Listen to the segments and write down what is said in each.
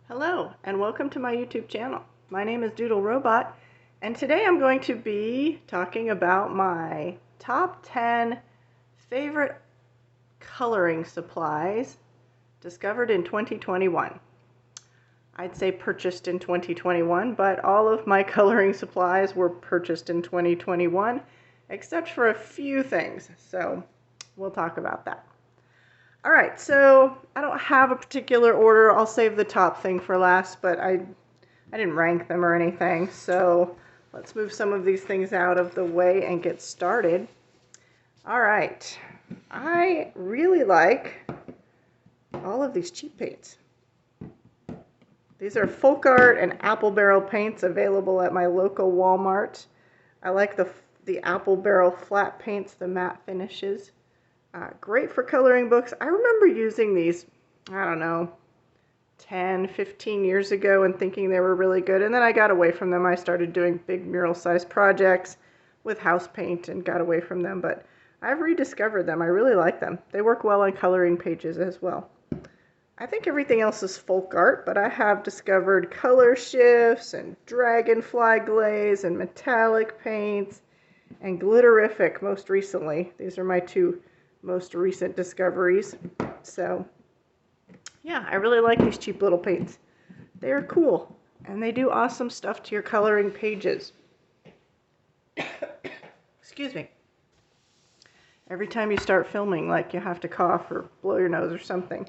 Hello and welcome to my YouTube channel. My name is Doodle Robot and today I'm going to be talking about my top 10 favorite coloring supplies discovered in 2021. I'd say purchased in 2021, but all of my coloring supplies were purchased in 2021 except for a few things, so we'll talk about that. Alright, so I don't have a particular order. I'll save the top thing for last, but I didn't rank them or anything. So let's move some of these things out of the way and get started. Alright, I really like all of these cheap paints. These are folk art and apple barrel paints available at my local Walmart. I like the apple barrel flat paints, the matte finishes. Great for coloring books. I remember using these, I don't know, 10, 15 years ago and thinking they were really good. And then I got away from them. I started doing big mural-sized projects with house paint and got away from them. But I've rediscovered them. I really like them. They work well on coloring pages as well. I think everything else is folk art, but I have discovered color shifts and dragonfly glaze and metallic paints and glitterific most recently. These are my two most recent discoveries. So yeah, I really like these cheap little paints. They are cool and they do awesome stuff to your coloring pages. Excuse me. Every time you start filming, like you have to cough or blow your nose or something.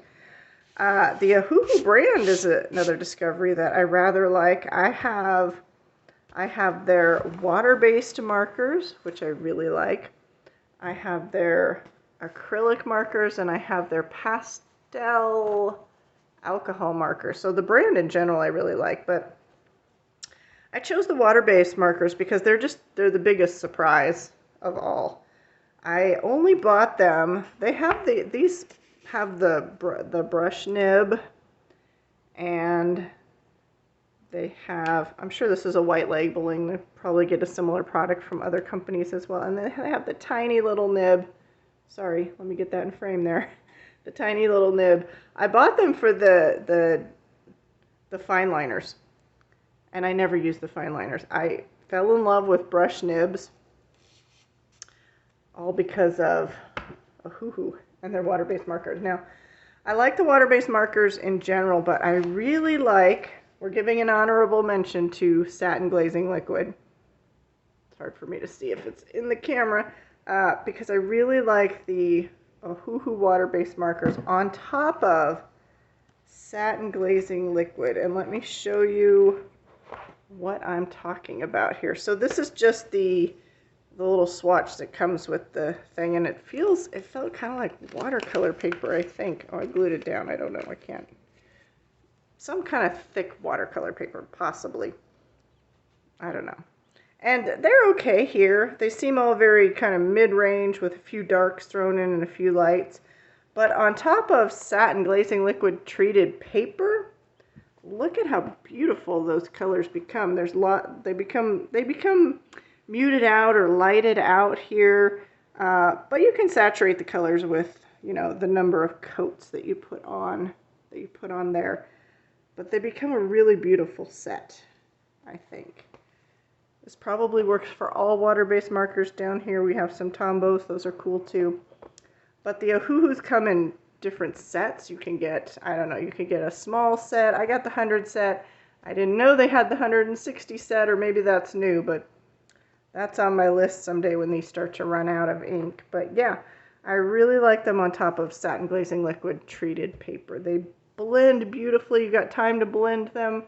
The Ohuhu brand is another discovery that I rather like. I have their water-based markers, which I really like. I have their acrylic markers, and I have their pastel alcohol markers. So the brand in general I really like, but I chose the water-based markers because they're the biggest surprise of all. I only bought them. They have these have the brush nib, and they have, I'm sure this is a white labeling. They probably get a similar product from other companies as well. And then they have the tiny little nib. Sorry, let me get that in frame there. The tiny little nib. I bought them for the fine liners, and I never used the fine liners. I fell in love with brush nibs, all because of Ohuhu and their water-based markers. Now, I like the water-based markers in general, but I really like, we're giving an honorable mention to satin glazing liquid. It's hard for me to see if it's in the camera. Because I really like the Ohuhu water-based markers on top of satin glazing liquid. And let me show you what I'm talking about here. So this is just the little swatch that comes with the thing, and it felt kind of like watercolor paper, I think. Oh, I glued it down. I don't know. I can't. Some kind of thick watercolor paper, possibly. I don't know. And they're okay here. They seem all very kind of mid-range with a few darks thrown in and a few lights. But on top of satin glazing liquid treated paper, look at how beautiful those colors become. They become muted out or lighted out here. But you can saturate the colors with, you know, the number of coats that you put on there. But they become a really beautiful set, I think. This probably works for all water-based markers. Down here we have some Tombos. Those are cool too. But the Ohuhus come in different sets. You can get, I don't know, you can get a small set. I got the 100 set. I didn't know they had the 160 set, or maybe that's new, but that's on my list someday when these start to run out of ink. But yeah, I really like them on top of satin glazing liquid treated paper. They blend beautifully. You got time to blend them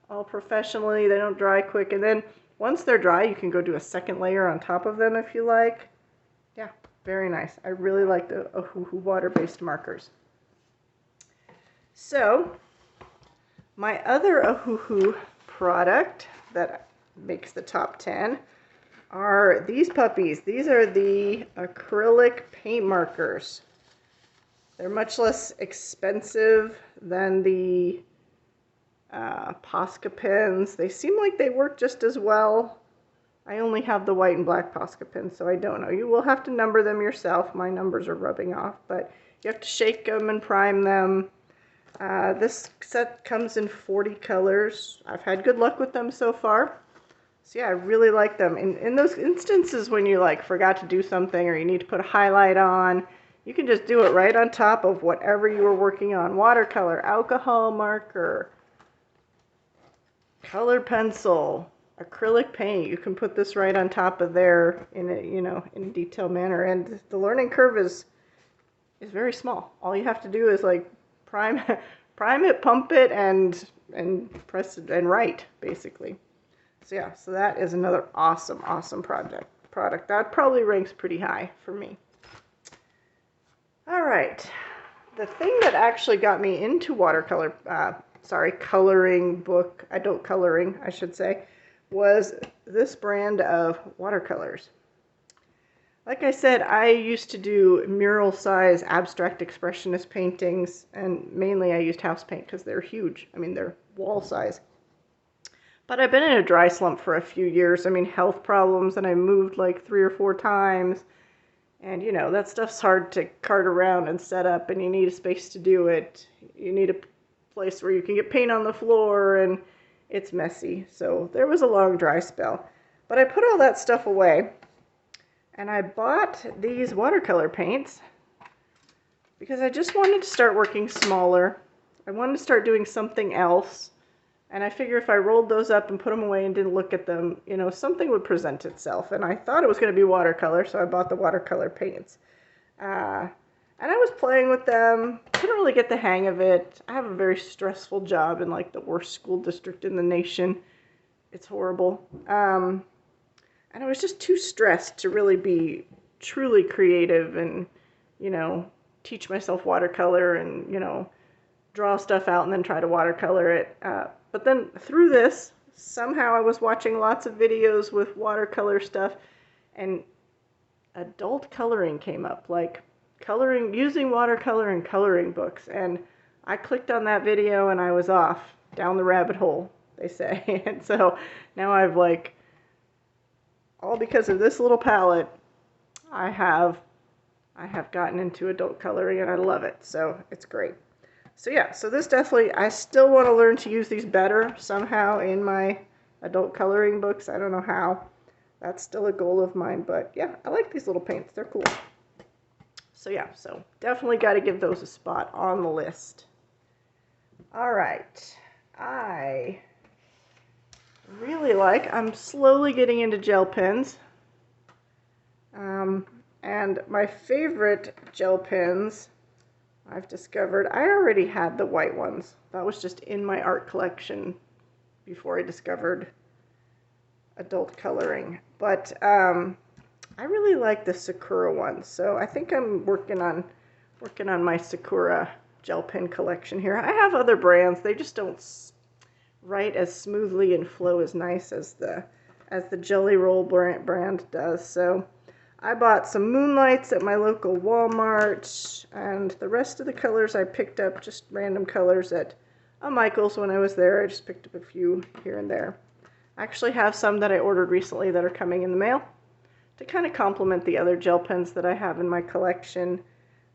all professionally. They don't dry quick. And then once they're dry, you can go do a second layer on top of them if you like. Yeah, very nice. I really like the Ohuhu water-based markers. So, my other Ohuhu product that makes the top 10 are these puppies. These are the acrylic paint markers. They're much less expensive than the Posca pens. They seem like they work just as well. I only have the white and black Posca pens, so I don't know. You will have to number them yourself. My numbers are rubbing off, but you have to shake them and prime them. This set comes in 40 colors. I've had good luck with them so far. So yeah, I really like them. In those instances when you like forgot to do something or you need to put a highlight on, you can just do it right on top of whatever you were working on. Watercolor, alcohol marker, colored pencil, acrylic paint. You can put this right on top of there in a, in a detailed manner. And the learning curve is very small. All you have to do is like prime it, pump it, and press it and write, basically. So yeah, so that is another awesome product. That probably ranks pretty high for me. All right, the thing that actually got me into watercolor, coloring book, adult coloring, I should say, was this brand of watercolors. Like I said, I used to do mural size abstract expressionist paintings, and mainly I used house paint because they're huge. I mean, they're wall size. But I've been in a dry slump for a few years. I mean, health problems, and I moved like 3 or 4 times. And, that stuff's hard to cart around and set up, and you need a space to do it. You need a place where you can get paint on the floor, and it's messy. So there was a long dry spell. But I put all that stuff away, and I bought these watercolor paints because I just wanted to start working smaller. I wanted to start doing something else. And I figure if I rolled those up and put them away and didn't look at them, something would present itself. And I thought it was going to be watercolor, so I bought the watercolor paints. And I was playing with them. Couldn't really get the hang of it. I have a very stressful job in like the worst school district in the nation. It's horrible. And I was just too stressed to really be truly creative and, teach myself watercolor and, draw stuff out and then try to watercolor it. But then through this, somehow I was watching lots of videos with watercolor stuff, and adult coloring came up, like coloring, using watercolor in coloring books. And I clicked on that video and I was off down the rabbit hole, they say. And so now I've all because of this little palette, I have gotten into adult coloring and I love it. So it's great. So yeah, so this definitely, I still want to learn to use these better somehow in my adult coloring books. I don't know how. That's still a goal of mine, but yeah, I like these little paints. They're cool. So yeah, so definitely got to give those a spot on the list. All right, I really I'm slowly getting into gel pens. And my favorite gel pens I've discovered, I already had the white ones. That was just in my art collection before I discovered adult coloring. But I really like the Sakura ones. So I think I'm working on my Sakura gel pen collection here. I have other brands. They just don't write as smoothly and flow as nice as the Jelly Roll brand does. So I bought some Moonlights at my local Walmart, and the rest of the colors I picked up, just random colors at a Michael's when I was there. I just picked up a few here and there. I actually have some that I ordered recently that are coming in the mail to kind of complement the other gel pens that I have in my collection.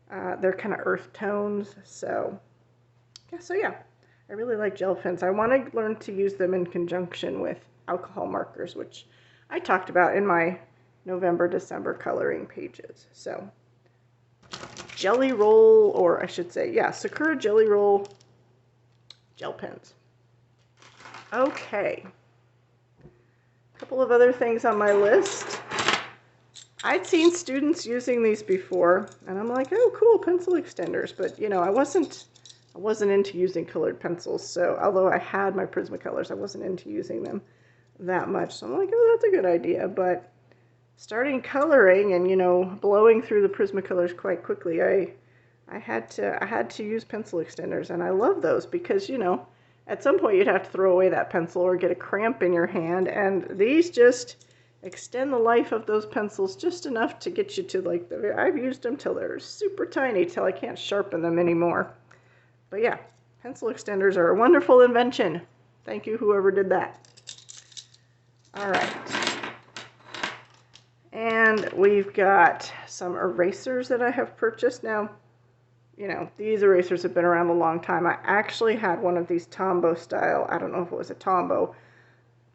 They're kind of earth tones, so yeah, I really like gel pens. I want to learn to use them in conjunction with alcohol markers, which I talked about in my November, December coloring pages. So Jelly Roll, or I should say, yeah, Sakura Jelly Roll gel pens. Okay. A couple of other things on my list. I'd seen students using these before, and I'm like, oh, cool, pencil extenders. But, I wasn't into using colored pencils. So although I had my Prismacolors, I wasn't into using them that much. So I'm like, oh, that's a good idea. But starting coloring and, blowing through the Prismacolors quite quickly, I had to use pencil extenders, and I love those because, at some point you'd have to throw away that pencil or get a cramp in your hand, and these just extend the life of those pencils just enough to get you to I've used them till they're super tiny, till I can't sharpen them anymore. But yeah, pencil extenders are a wonderful invention. Thank you, whoever did that. All right. And we've got some erasers that I have purchased. Now, you know, these erasers have been around a long time. I actually had one of these Tombow style, I don't know if it was a Tombow,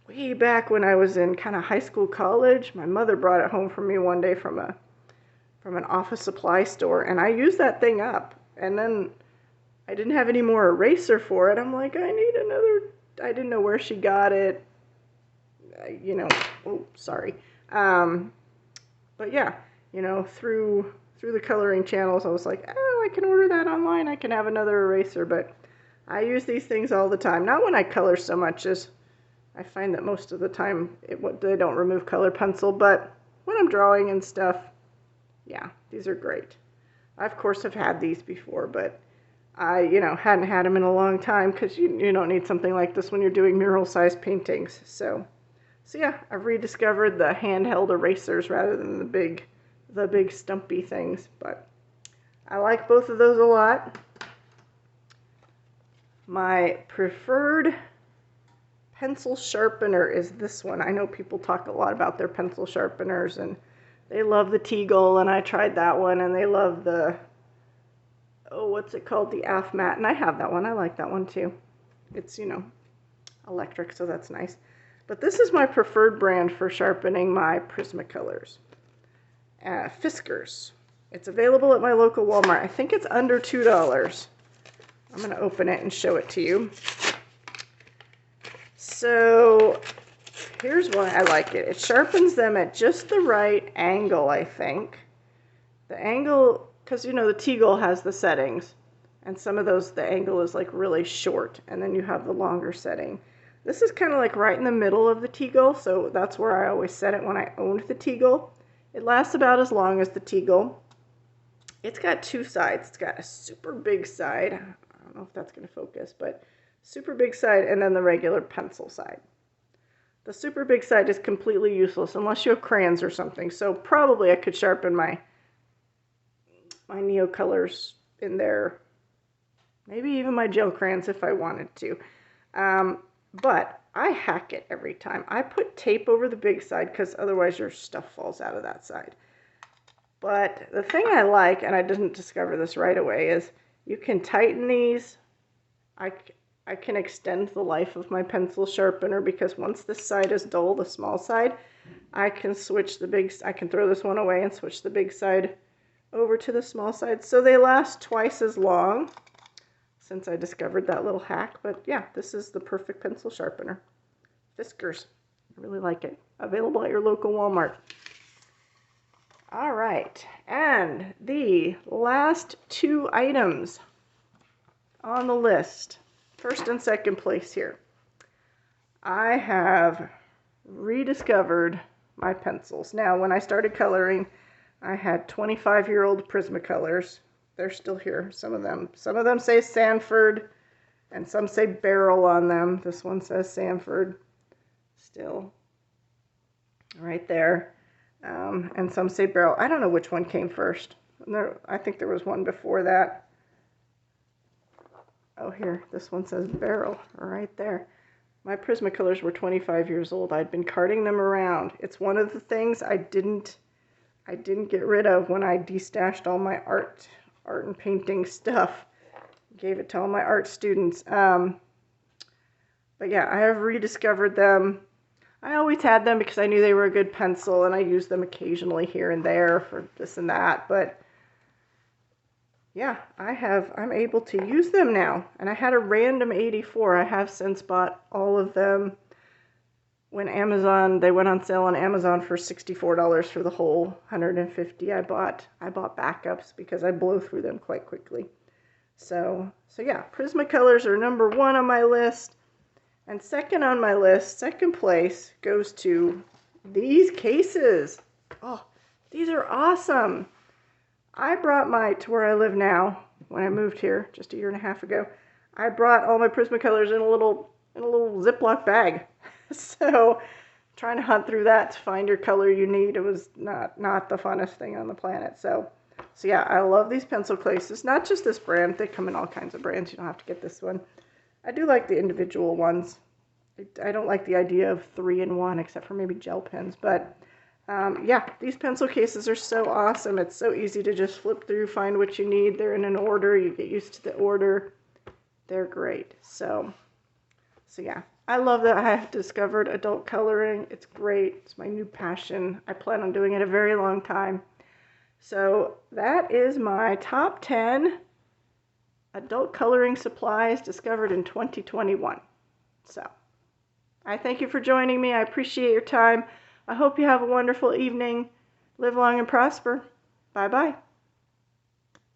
way back when I was in kind of high school, college. My mother brought it home for me one day from an office supply store, and I used that thing up. And then I didn't have any more eraser for it. I'm like, I need another. I didn't know where she got it. You know, oh, sorry. But yeah, you know, through the coloring channels, I was like, oh, I can order that online. I can have another eraser. But I use these things all the time. Not when I color so much as I find that most of the time they don't remove color pencil, but when I'm drawing and stuff, yeah, these are great. I, of course, have had these before, but I, you know, hadn't had them in a long time because you don't need something like this when you're doing mural-sized paintings. So yeah, I've rediscovered the handheld erasers rather than the big stumpy things, but I like both of those a lot. My preferred pencil sharpener is this one. I know people talk a lot about their pencil sharpeners, and they love the Teagle, and I tried that one, and they love the, oh, what's it called? The AF-Matte, and I have that one. I like that one too. It's, you know, electric, so that's nice. But this is my preferred brand for sharpening my Prismacolors. Fiskars. It's available at my local Walmart. I think it's under $2. I'm going to open it and show it to you. So here's why I like it. It sharpens them at just the right angle, I think. The angle, because you know the Teagle has the settings, and some of those, the angle is like really short, and then you have the longer setting. This is kind of like right in the middle of the Teagle, so that's where I always set it when I owned the Teagle. It lasts about as long as the Teagle. It's got two sides. It's got a super big side. I don't know if that's going to focus, but super big side, and then the regular pencil side. The super big side is completely useless unless you have crayons or something. So probably I could sharpen my Neocolors in there. Maybe even my gel crayons if I wanted to. But I hack it every time. I put tape over the big side because otherwise your stuff falls out of that side. But the thing I like, and I didn't discover this right away, is you can tighten these. I can extend the life of my pencil sharpener because once this side is dull, the small side, I can switch I can throw this one away and switch the big side over to the small side. So they last twice as long since I discovered that little hack. But yeah, this is the perfect pencil sharpener. Fiskars. I really like it. Available at your local Walmart. All right, and the last two items on the list, first and second place here. I have rediscovered my pencils. Now, when I started coloring, I had 25-year-old Prismacolors. They're still here, some of them. Some of them say Sanford, and some say Barrel on them. This one says Sanford, still right there. And some say Barrel. I don't know which one came first. I think there was one before that. Oh, here, this one says Barrel right there. My Prismacolors were 25 years old. I'd been carting them around. It's one of the things I didn't get rid of when I destashed all my art and painting stuff. Gave it to all my art students. But yeah, I have rediscovered them. I always had them because I knew they were a good pencil, and I used them occasionally here and there for this and that. But yeah, I'm able to use them now. And I had a random 84. I have since bought all of them. When they went on sale on Amazon for $64 for the whole 150. I bought backups because I blow through them quite quickly. So yeah, Prismacolors are number one on my list. And second on my list, second place, goes to these cases. Oh, these are awesome. I brought to where I live now, when I moved here just a year and a half ago, I brought all my Prismacolors in a little Ziploc bag. So trying to hunt through that to find your color you need, it was not the funnest thing on the planet. So yeah, I love these pencil cases. Not just this brand. They come in all kinds of brands. You don't have to get this one. I do like the individual ones. I don't like the idea of 3-in-1 except for maybe gel pens. But yeah, these pencil cases are so awesome. It's so easy to just flip through, find what you need. They're in an order. You get used to the order. They're great. So yeah, I love that I have discovered adult coloring. It's great. It's my new passion. I plan on doing it a very long time. So that is my top 10 adult coloring supplies discovered in 2021. So I thank you for joining me. I appreciate your time. I hope you have a wonderful evening. Live long and prosper. Bye-bye.